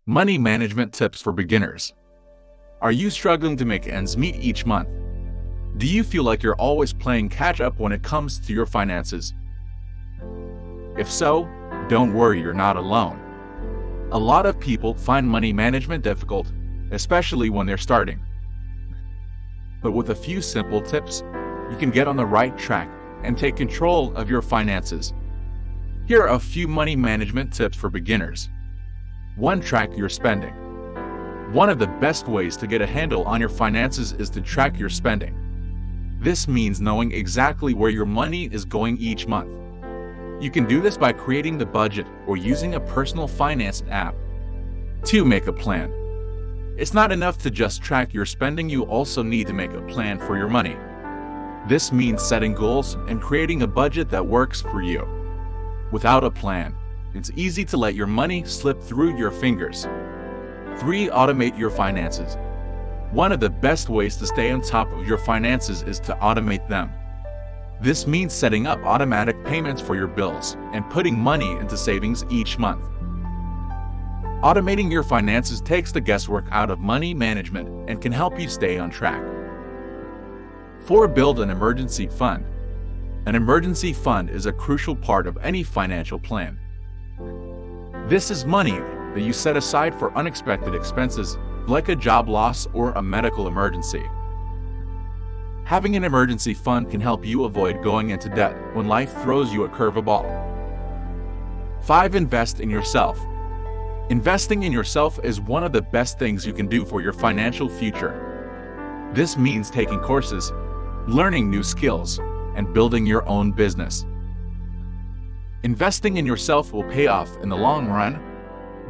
Money management tips for beginners. Are you struggling to make ends meet each month? Do you feel like you're always playing catch up when it comes to your finances? If so, don't worry, you're not alone. A lot of people find money management difficult, especially when they're starting. But with a few simple tips, you can get on the right track and take control of your finances. Here are a few money management tips for beginners. 1. Track your spending. One of the best ways to get a handle on your finances is to track your spending. This means knowing exactly where your money is going each month. You can do this by creating the budget or using a personal finance app. 2. Make a plan. It's not enough to just track your spending, you also need to make a plan for your money. This means setting goals and creating a budget that works for you. Without a plan, it's easy to let your money slip through your fingers. 3. Automate your finances. One of the best ways to stay on top of your finances is to automate them. This means setting up automatic payments for your bills and putting money into savings each month. Automating your finances takes the guesswork out of money management and can help you stay on track. 4. Build an emergency fund. An emergency fund is a crucial part of any financial plan. This is money that you set aside for unexpected expenses, like a job loss or a medical emergency. Having an emergency fund can help you avoid going into debt when life throws you a curveball. 5. Invest in yourself. Investing in yourself is one of the best things you can do for your financial future. This means taking courses, learning new skills, and building your own business. Investing in yourself will pay off in the long run,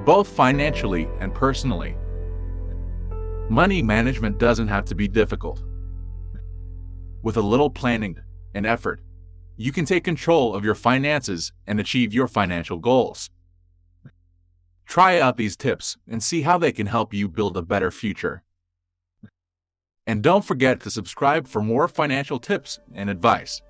both financially and personally. Money management doesn't have to be difficult. With a little planning and effort, you can take control of your finances and achieve your financial goals. Try out these tips and see how they can help you build a better future. And don't forget to subscribe for more financial tips and advice.